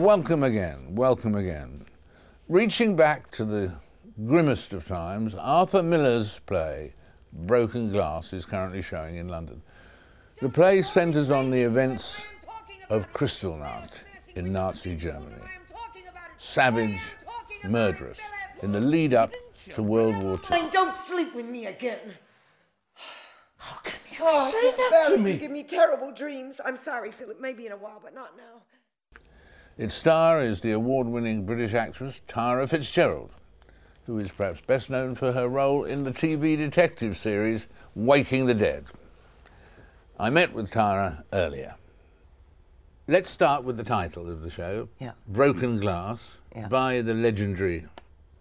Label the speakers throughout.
Speaker 1: Welcome again, welcome again. Reaching back to the grimmest of times, Arthur Miller's play, Broken Glass, is currently showing in London. The play centres on the events of Kristallnacht in Nazi Germany. Savage, murderous, in the lead-up to World War II.
Speaker 2: Don't sleep with me again.
Speaker 3: How can you say that to me?
Speaker 2: You give me terrible dreams. I'm sorry, Philip. Maybe in a while, but not now.
Speaker 1: Its star is the award-winning British actress Tara Fitzgerald, who is perhaps best known for her role in the TV detective series Waking the Dead. I met with Tara earlier. Let's start with the title of the show, Broken Glass, by the legendary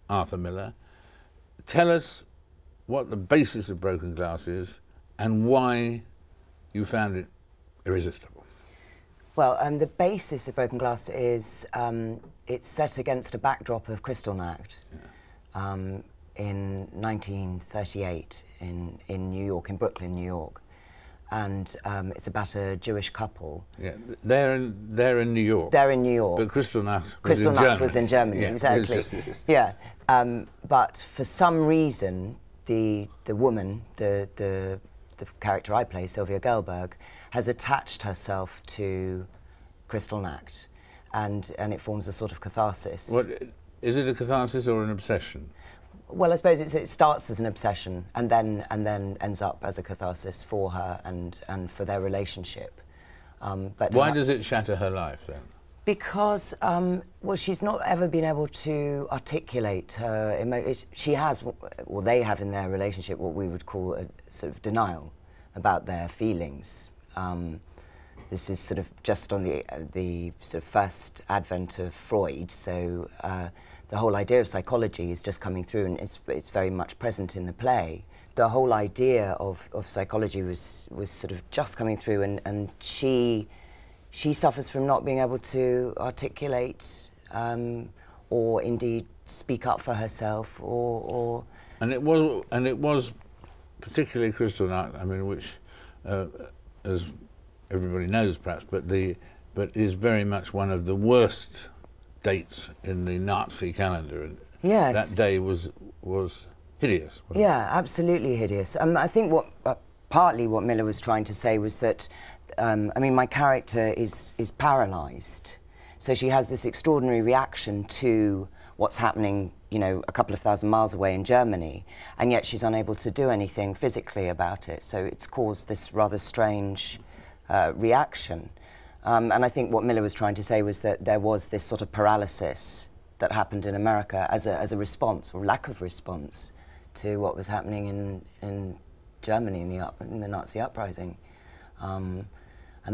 Speaker 1: Arthur Miller. Tell us what the basis of Broken Glass is and why you found it irresistible.
Speaker 3: Well, the basis of Broken Glass is it's set against a backdrop of Kristallnacht in 1938 in New York, in Brooklyn, New York. And it's about a Jewish couple. Yeah,
Speaker 1: they're in New York.
Speaker 3: They're in New York.
Speaker 1: But Kristallnacht
Speaker 3: was in Germany, exactly. Yeah, but for some reason, the woman, the character I play, Sylvia Gelberg, has attached herself to Kristallnacht, and it forms a sort of catharsis.
Speaker 1: What is it? A catharsis or an obsession?
Speaker 3: Well, I suppose it starts as an obsession and then ends up as a catharsis for her and for their relationship. But
Speaker 1: why does it shatter her life then?
Speaker 3: Because well, she's not ever been able to articulate her emotions. She has, or they have in their relationship, what we would call a sort of denial about their feelings. This is sort of just on the sort of first advent of Freud, so the whole idea of psychology is just coming through, and it's very much present in the play. The whole idea of psychology was sort of just coming through, and she suffers from not being able to articulate or indeed speak up for herself, or
Speaker 1: and it was particularly Kristallnacht, I mean, which as everybody knows perhaps, but is very much one of the worst dates in the Nazi calendar. And
Speaker 3: yes,
Speaker 1: that day was hideous.
Speaker 3: Yeah, absolutely hideous. I think partly what Miller was trying to say was that I mean, my character is paralysed, so she has this extraordinary reaction to what's happening, you know, a couple of thousand miles away in Germany, and yet she's unable to do anything physically about it. So it's caused this rather strange reaction. And I think what Miller was trying to say was that there was this sort of paralysis that happened in America as a response, or lack of response, to what was happening in Germany in the Nazi uprising, and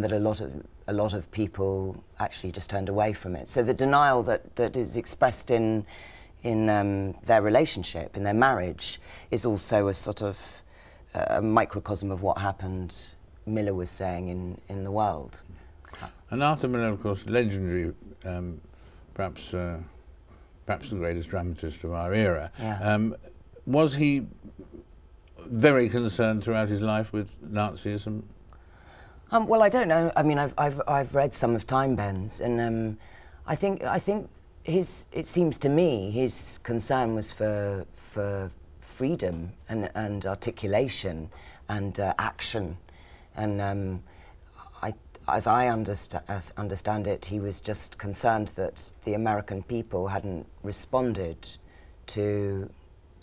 Speaker 3: that a lot of people actually just turned away from it. So the denial that is expressed in their relationship, in their marriage, is also a sort of a microcosm of what happened, Miller was saying, in the world.
Speaker 1: And Arthur Miller, of course, legendary, perhaps the greatest dramatist of our era. Yeah. Was he very concerned throughout his life with Nazism?
Speaker 3: Well, I don't know. I mean, I've read some of Time Bends, and I think it seems to me his concern was for freedom and articulation and action, and as I understand it, he was just concerned that the American people hadn't responded to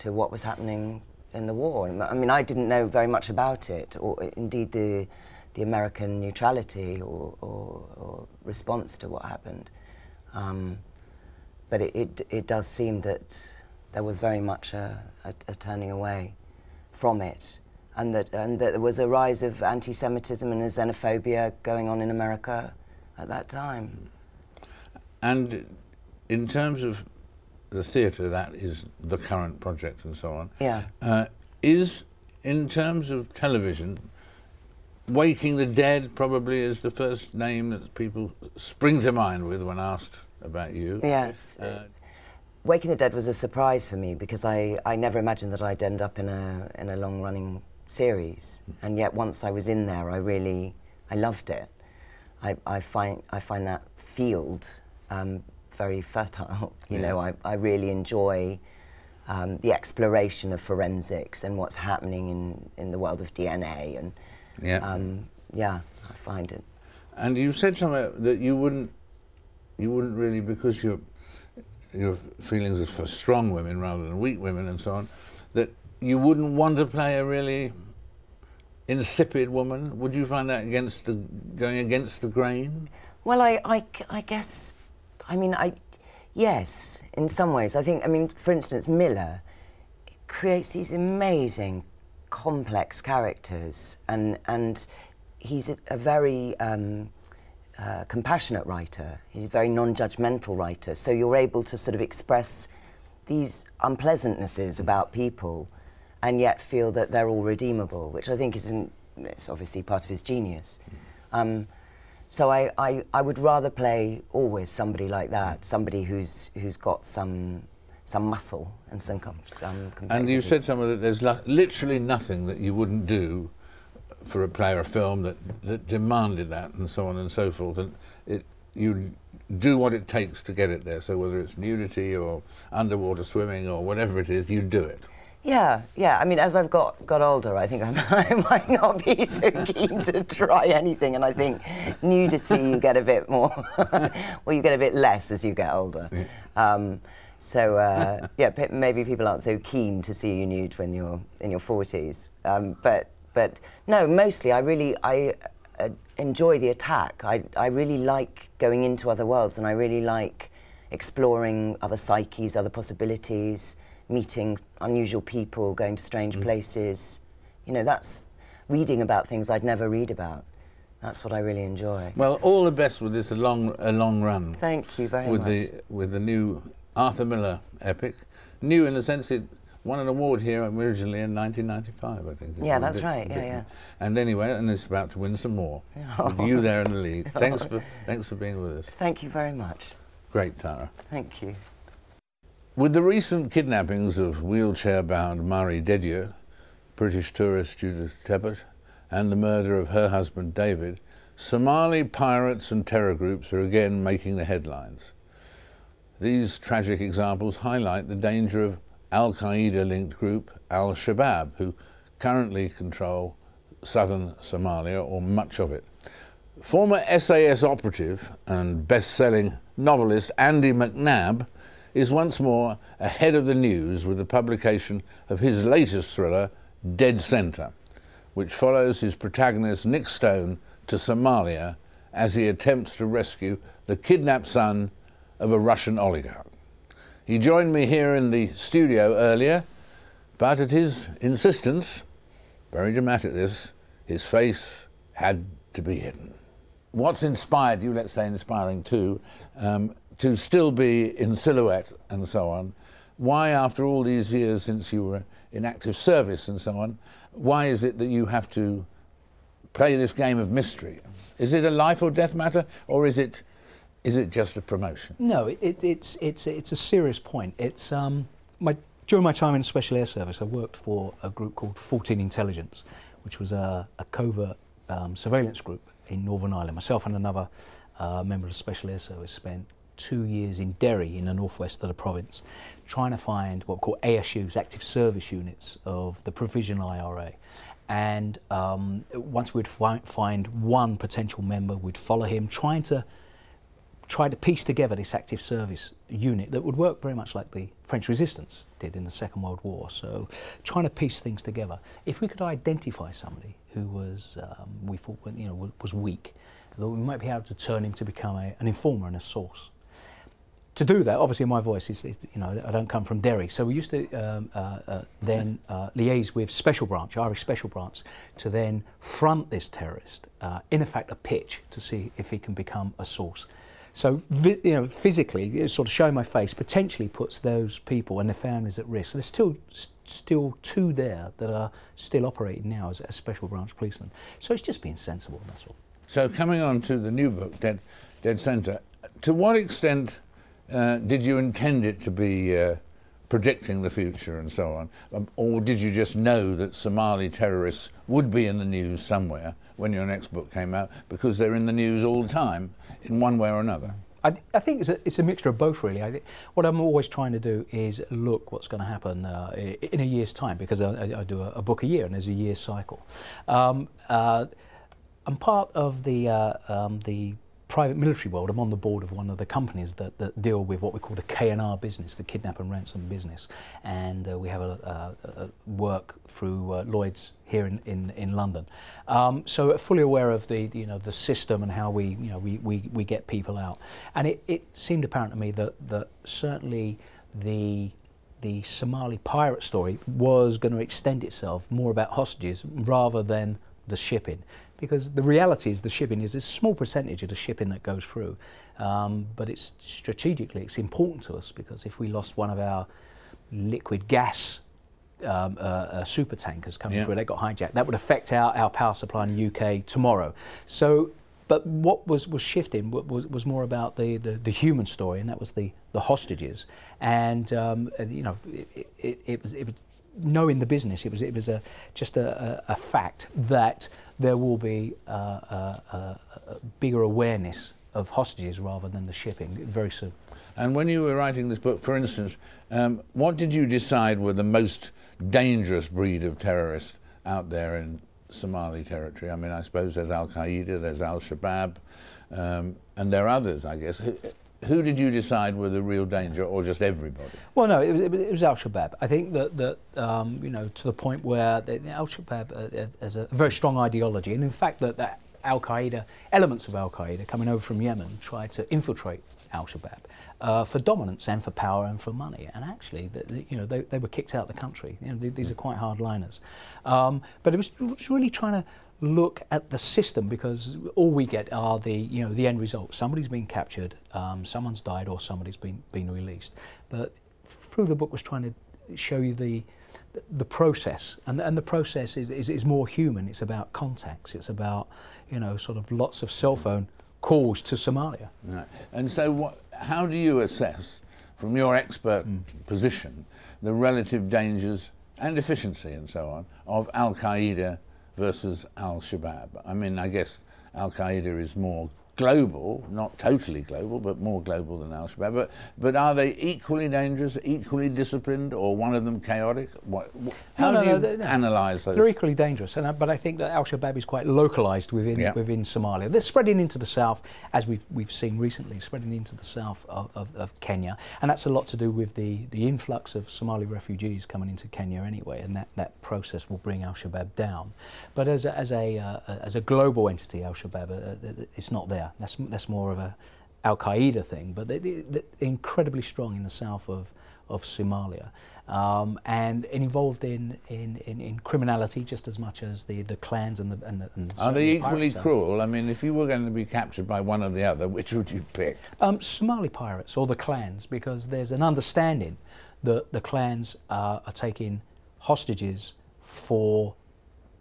Speaker 3: what was happening in the war. I mean, I didn't know very much about it, or indeed the American neutrality or response to what happened. But it does seem that there was very much a turning away from it, and that there was a rise of anti-Semitism and a xenophobia going on in America at that time.
Speaker 1: And in terms of the theatre, that is the current project and so on.
Speaker 3: Yeah.
Speaker 1: Is, in terms of television, Waking the Dead probably is the first name that people spring to mind with when asked about you.
Speaker 3: Yeah. Waking the Dead was a surprise for me, because I never imagined that I'd end up in a long-running series, and yet once I was in there, I loved it. I find that field very fertile. You know, I really enjoy the exploration of forensics and what's happening in the world of DNA, and yeah, I find it.
Speaker 1: And you said somewhere that you wouldn't really, because your feelings are for strong women rather than weak women and so on, that you wouldn't want to play a really insipid woman. Would you find that going against the grain?
Speaker 3: Well, I guess, I mean, yes, in some ways. I think, I mean, for instance, Miller creates these amazing, complex characters, and he's a very compassionate writer. He's a very non-judgmental writer, so you're able to sort of express these unpleasantnesses about people and yet feel that they're all redeemable, which I think it's obviously part of his genius. So I would rather play always somebody like that, somebody who's got some muscle and some complexity.
Speaker 1: And you said somewhere that there's literally nothing that you wouldn't do for a play or a film that demanded that, and so on and so forth. And you do what it takes to get it there. So whether it's nudity or underwater swimming or whatever it is, you do it.
Speaker 3: Yeah. I mean, as I've got older, I think I might not be so keen to try anything, and I think nudity you get a bit more, well, you get a bit less as you get older. So maybe people aren't so keen to see you nude when you're in your 40s. But no, mostly I enjoy the attack. I really like going into other worlds, and I really like exploring other psyches, other possibilities, meeting unusual people, going to strange places. You know, that's reading about things I'd never read about. That's what I really enjoy.
Speaker 1: Well, all the best with this a long run.
Speaker 3: Thank you very much.
Speaker 1: With the new Arthur Miller epic. New in the sense it won an award here originally in 1995, I think.
Speaker 3: Yeah, that's right. Yeah.
Speaker 1: And anyway, and it's about to win some more. With you there in the lead. Thanks for being with us.
Speaker 3: Thank you very much.
Speaker 1: Great, Tara.
Speaker 3: Thank you.
Speaker 1: With the recent kidnappings of wheelchair-bound Marie Dedieu, British tourist Judith Tebbett, and the murder of her husband David, Somali pirates and terror groups are again making the headlines. These tragic examples highlight the danger of al-qaeda-linked group Al-Shabab, who currently control southern Somalia, or much of it. Former SAS operative and best-selling novelist Andy MCNab is once more ahead of the news with the publication of his latest thriller, Dead Centre, which follows his protagonist Nick Stone to Somalia as he attempts to rescue the kidnapped son of a Russian oligarch. He joined me here in the studio earlier, but at his insistence, very dramatic this, his face had to be hidden. What's inspired you, let's say inspiring too, to still be in silhouette and so on? Why, after all these years since you were in active service and so on, why is it that you have to play this game of mystery? Is it a life or death matter, or is it just a promotion?
Speaker 4: No, it's a serious point. It's during my time in the Special Air Service, I worked for a group called 14 Intelligence, which was a covert surveillance group in Northern Ireland. Myself and another member of the Special Air Service spent 2 years in Derry in the northwest of the province, trying to find what we call ASUs, active service units of the provisional IRA. And once we'd find one potential member, we'd follow him, try to piece together this active service unit that would work very much like the French resistance did in the Second World War. So trying to piece things together. If we could identify somebody who was, we thought, was weak, that we might be able to turn him to become an informer and a source. To do that, obviously my voice is I don't come from Derry, so we used to then liaise with Special Branch, Irish Special Branch, to then front this terrorist, in effect a pitch to see if he can become a source. So physically, sort of showing my face potentially puts those people and their families at risk. So there's still two there that are still operating now as Special Branch policemen. So it's just being sensible, that's all. So
Speaker 1: coming on to the new book, Dead Centre, to what extent did you intend it to be predicting the future and so on? Or did you just know that Somali terrorists would be in the news somewhere when your next book came out, because they're in the news all the time in one way or another?
Speaker 4: I think it's a mixture of both, really. What I'm always trying to do is look what's going to happen in a year's time, because I do a book a year, and there's a year cycle. I'm part of the private military world. I'm on the board of one of the companies that deal with what we call the K&R business, the kidnap and ransom business, and we have a work through Lloyd's here in London. So fully aware of the system and how we get people out. And it seemed apparent to me that certainly the Somali pirate story was going to extend itself more about hostages rather than the shipping. Because the reality is the shipping is a small percentage of the shipping that goes through, but it's strategically it's important to us, because if we lost one of our liquid gas super tankers coming through, they got hijacked, that would affect our power supply in the UK tomorrow. So, but what was shifting was more about the human story, and that was the hostages, and it was knowing the business, it was just a fact that there will be a bigger awareness of hostages rather than the shipping very soon.
Speaker 1: And when you were writing this book, for instance, what did you decide were the most dangerous breed of terrorists out there in Somali territory? I mean, I suppose there's al-qaeda, there's Al-Shabab, and there are others, I guess. Who did you decide were the real danger, or just everybody?
Speaker 4: Well, no, it was Al-Shabab. I think that to the point where Al-Shabab has a very strong ideology, and in fact that Al-Qaeda, elements of Al-Qaeda coming over from Yemen, tried to infiltrate Al-Shabab for dominance and for power and for money. And actually, they were kicked out of the country. These are quite hardliners. But it was really trying to look at the system, because all we get are the end results. Somebody's been captured, someone's died, or somebody's been released. But through the book was trying to show you the process, and the process is more human. It's about contacts. It's about sort of lots of cell phone calls to Somalia.
Speaker 1: Right. And so, how do you assess, from your expert position, the relative dangers and efficiency and so on of Al-Qaeda versus Al-Shabab? I mean, I guess Al-Qaeda is more global, not totally global, but more global than Al-Shabab. But are they equally dangerous, equally disciplined, or one of them chaotic? How do you analyse those?
Speaker 4: They're equally dangerous, but I think that Al-Shabab is quite localised within Somalia. They're spreading into the south, as we've seen recently, spreading into the south of Kenya, and that's a lot to do with the influx of Somali refugees coming into Kenya anyway, and that process will bring Al-Shabab down. But as a global entity, Al-Shabab, it's not there. That's more of a al-Qaeda thing, but they're incredibly strong in the south of Somalia, and involved in criminality just as much as the clans and the
Speaker 1: Are they equally cruel? I mean, if you were going to be captured by one or the other, which would you pick?
Speaker 4: Somali pirates, or the clans, because there's an understanding that the clans are taking hostages for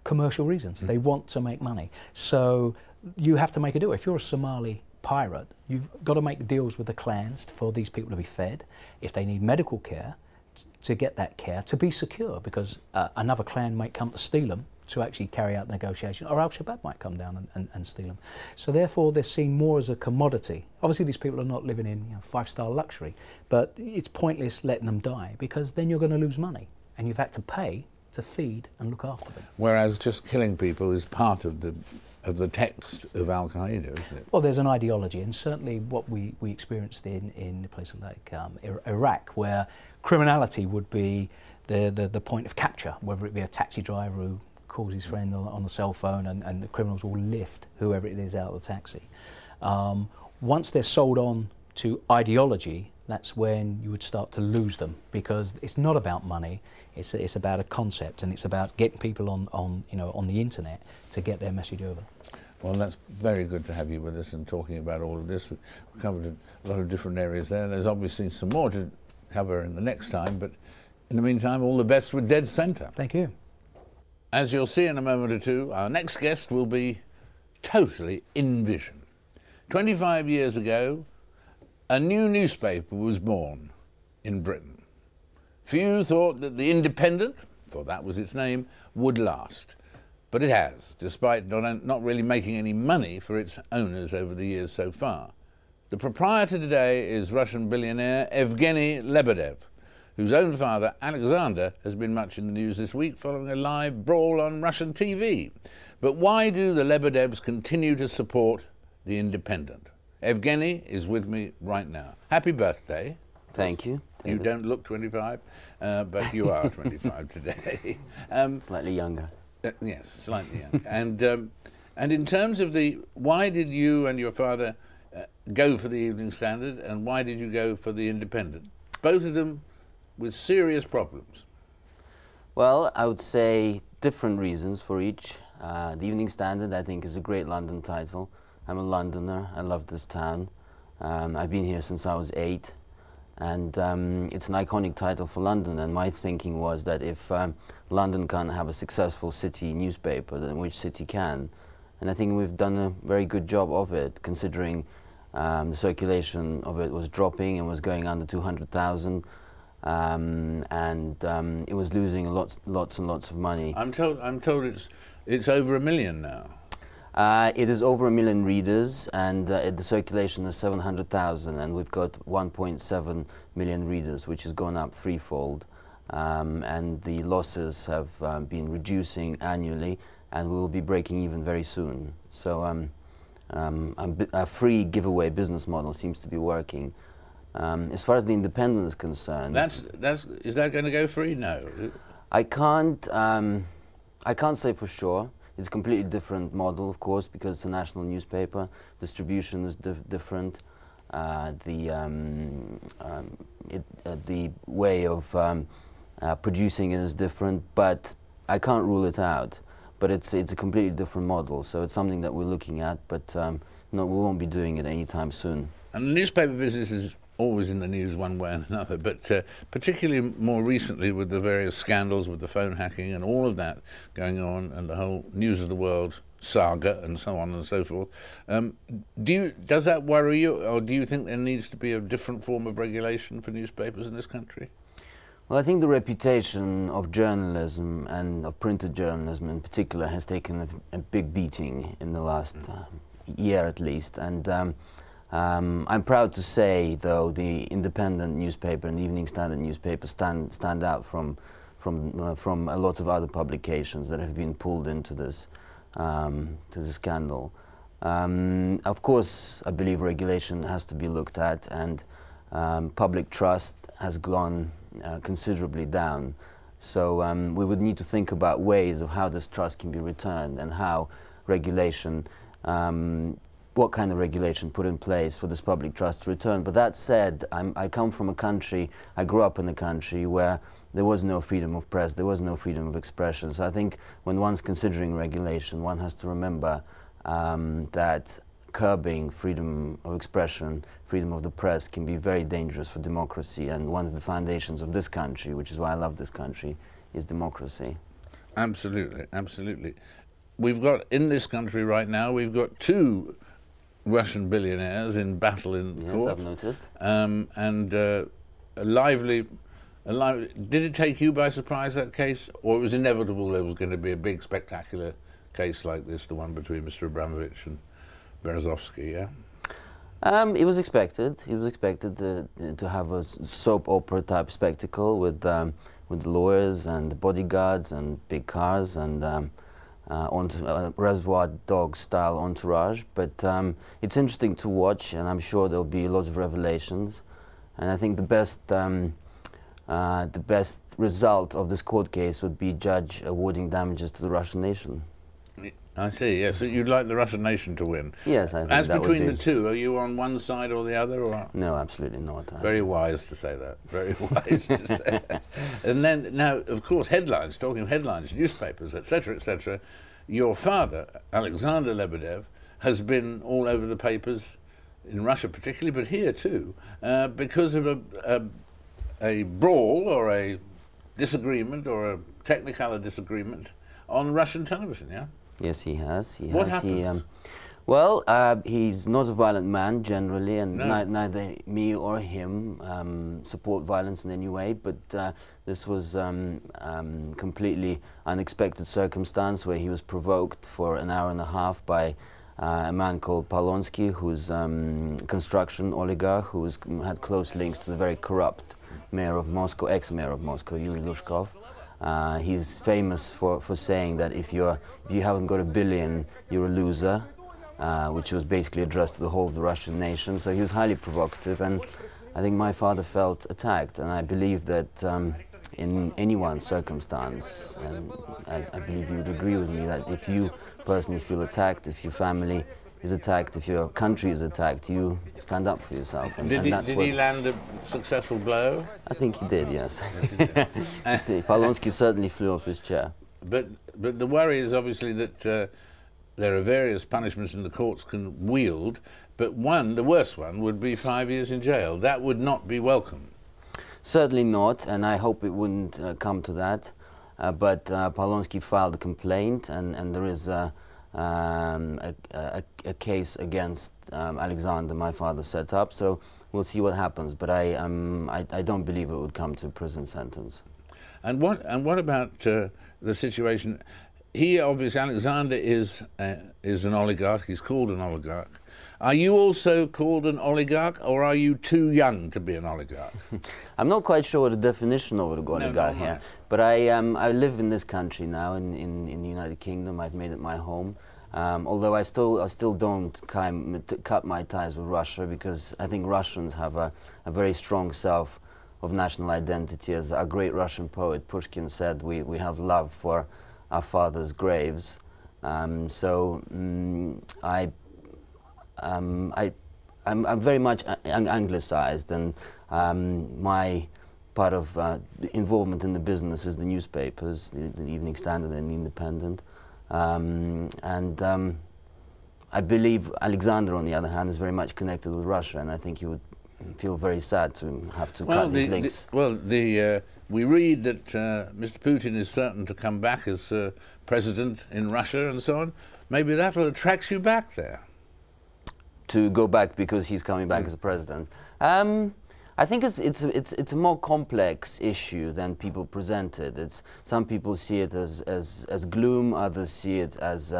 Speaker 4: commercial reasons. They want to make money. So you have to make a deal. If you're a Somali pirate, you've got to make deals with the clans for these people to be fed. If they need medical care, to get that care, to be secure, because another clan might come to steal them to actually carry out negotiation, or Al-Shabab might come down and steal them. So therefore they're seen more as a commodity. Obviously these people are not living in five-star luxury, but it's pointless letting them die, because then you're going to lose money, and you've had to pay to feed and look after them.
Speaker 1: Whereas just killing people is part of the text of Al-Qaeda, isn't it?
Speaker 4: Well, there's an ideology, and certainly what we experienced in places like Iraq, where criminality would be the point of capture, whether it be a taxi driver who calls his friend on the cell phone, and the criminals will lift whoever it is out of the taxi. Once they're sold on to ideology, that's when you would start to lose them, because it's not about money. It's about a concept, and it's about getting people on the internet to get their message over.
Speaker 1: Well, that's very good to have you with us and talking about all of this. We've covered a lot of different areas there. There's obviously some more to cover in the next time, but in the meantime, all the best with Dead Centre.
Speaker 4: Thank you.
Speaker 1: As you'll see in a moment or two, our next guest will be totally in vision. 25 years ago, a new newspaper was born in Britain. Few thought that the Independent, for that was its name, would last. But it has, despite not really making any money for its owners over the years so far. The proprietor today is Russian billionaire Evgeny Lebedev, whose own father, Alexander, has been much in the news this week following a live brawl on Russian TV. But why do the Lebedevs continue to support the Independent? Evgeny is with me right now. Happy birthday.
Speaker 5: Thank you.
Speaker 1: You don't look 25, but you are 25 today.
Speaker 5: Slightly younger.
Speaker 1: Yes, slightly younger. And in terms of why did you and your father go for the Evening Standard, and why did you go for the Independent? Both of them with serious problems.
Speaker 5: Well, I would say different reasons for each. The Evening Standard, I think, is a great London title. I'm a Londoner. I love this town. I've been here since I was 8. And it's an iconic title for London. And my thinking was that if London can't have a successful city newspaper, then which city can? And I think we've done a very good job of it, considering the circulation of it was dropping and was going under 200,000. It was losing lots and lots of money.
Speaker 1: I'm told it's over 1 million now.
Speaker 5: It is over 1 million readers, and the circulation is 700,000, and we've got 1.7 million readers, which has gone up threefold. And the losses have been reducing annually, and we will be breaking even very soon. So a free giveaway business model seems to be working. As far as the Independent is concerned,
Speaker 1: is that going to go free? No.
Speaker 5: I can't say for sure. It's a completely different model, of course, because it's a national newspaper. Distribution is different. The way of producing it is different, but I can't rule it out. But it's a completely different model, so it's something that we're looking at, but no, we won't be doing it anytime soon.
Speaker 1: And the newspaper business is always in the news one way and another, but particularly more recently with the various scandals with the phone hacking and all of that going on, and the whole News of the World saga and so on and so forth. Does that worry you, or do you think there needs to be a different form of regulation for newspapers in this country?
Speaker 5: Well, I think the reputation of journalism, and of printed journalism in particular, has taken a big beating in the last year at least. And I'm proud to say, though, the Independent newspaper and the Evening Standard newspaper stand out from a lot of other publications that have been pulled into this scandal. Of course, I believe regulation has to be looked at, and public trust has gone considerably down. So we would need to think about ways of how this trust can be returned, and how regulation, what kind of regulation put in place for this public trust to return. But that said, I come from a country, I grew up in a country where there was no freedom of press, there was no freedom of expression. So I think when one's considering regulation, one has to remember that curbing freedom of expression, freedom of the press, can be very dangerous for democracy. And one of the foundations of this country, which is why I love this country, is democracy.
Speaker 1: Absolutely, absolutely. We've got, in this country right now, we've got 2 Russian billionaires in battle in court.
Speaker 5: Yes, I've noticed.
Speaker 1: And a lively. Did it take you by surprise, that case, or it was inevitable there was going to be a big, spectacular case like this, the one between Mr. Abramovich and Berezovsky? Yeah.
Speaker 5: It was expected. It was expected to have a soap opera type spectacle with lawyers and bodyguards and big cars and Reservoir Dogs style entourage. But it's interesting to watch, and I'm sure there'll be a lot of revelations. And I think the best result of this court case would be judge awarding damages to the Russian nation.
Speaker 1: I see, yes. So you'd like the Russian nation to win?
Speaker 5: Yes, I think
Speaker 1: As
Speaker 5: that
Speaker 1: between
Speaker 5: would
Speaker 1: the
Speaker 5: be.
Speaker 1: two, are you on one side or the other? Or?
Speaker 5: No, absolutely not.
Speaker 1: Very wise to say that. Very wise to say that. And then, now, of course, headlines, talking of headlines, newspapers, etc., etc., your father, Alexander Lebedev, has been all over the papers, in Russia particularly, but here too, because of a brawl or a disagreement or a technicolor disagreement on Russian television, yeah?
Speaker 5: Yes, he has.
Speaker 1: What happened?
Speaker 5: Well, he's not a violent man generally, and
Speaker 1: No.
Speaker 5: neither me or him support violence in any way, but this was completely unexpected circumstance where he was provoked for an hour and a half by a man called Polonsky, who's construction oligarch, who's had close links to the very corrupt mayor of Moscow, ex-mayor of Moscow, Yuri Lushkov. He's famous for saying that if you haven't got $1 billion, you're a loser, which was basically addressed to the whole of the Russian nation. So he was highly provocative, and I think my father felt attacked, and I believe that in anyone's circumstance, and I believe you would agree with me, that if you personally feel attacked, if your family is attacked, if your country is attacked, you stand up for yourself. And,
Speaker 1: did he land a successful blow?
Speaker 5: I think he did, yes. You see, Polonsky certainly flew off his chair.
Speaker 1: But the worry is obviously that there are various punishments and the courts can wield, but one, the worst one, would be 5 years in jail. That would not be welcome.
Speaker 5: Certainly not, and I hope it wouldn't come to that. But Polonsky filed a complaint, and there is a case against Alexander, my father, set up. So we'll see what happens. But I don't believe it would come to a prison sentence.
Speaker 1: And what about the situation? He obviously, Alexander is an oligarch. He's called an oligarch. Are you also called an oligarch, or are you too young to be an oligarch?
Speaker 5: I'm not quite sure what the definition of an oligarch
Speaker 1: no,
Speaker 5: here, but I live in this country now, in the United Kingdom. I've made it my home. Although I still don't cut my ties with Russia, because I think Russians have a very strong self of national identity. As a great Russian poet Pushkin said, we have love for our fathers' graves. I'm very much anglicized, and my part of involvement in the business is the newspapers, the Evening Standard and the Independent. I believe Alexander, on the other hand, is very much connected with Russia, and I think he would feel very sad to have to cut his links.
Speaker 1: We read that Mr. Putin is certain to come back as president in Russia and so on. Maybe that will attract you back there.
Speaker 5: To go back because he's coming back as a president. I think it's a more complex issue than people present it. Some people see it as gloom, others see it as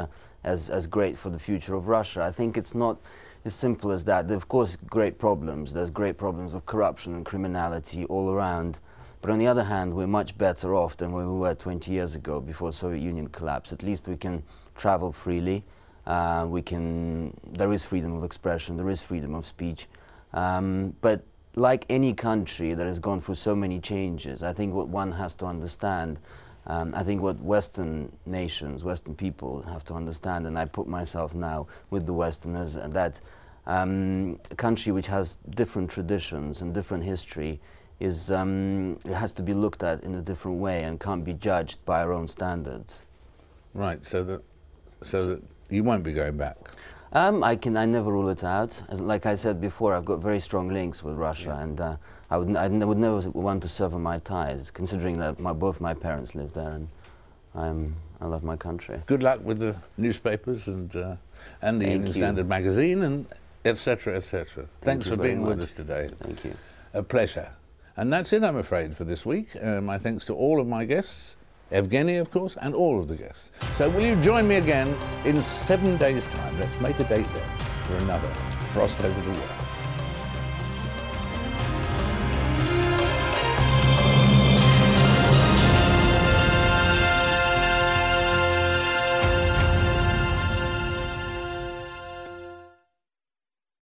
Speaker 5: great for the future of Russia. I think it's not as simple as that. There are, of course, great problems. There's great problems of corruption and criminality all around. But on the other hand, we're much better off than we were 20 years ago, before the Soviet Union collapsed. At least we can travel freely. There is freedom of expression, there is freedom of speech. But like any country that has gone through so many changes, I think what one has to understand, I think what Western nations, Western people have to understand, and I put myself now with the Westerners, that a country which has different traditions and different history it has to be looked at in a different way and can't be judged by our own standards.
Speaker 1: Right, so that you won't be going back.
Speaker 5: I never rule it out. Like I said before, I've got very strong links with Russia, and I would never want to sever my ties, considering that both my parents live there, and I love my country.
Speaker 1: Good luck with the newspapers and the Evening Standard magazine, and etc., etc. Thanks for being with us today.
Speaker 5: Thank you.
Speaker 1: A pleasure. And that's it, I'm afraid, for this week. My thanks to all of my guests, Evgeny, of course, and all of the guests. So will you join me again in 7 days' time? Let's make a date then for another Frost Over the World.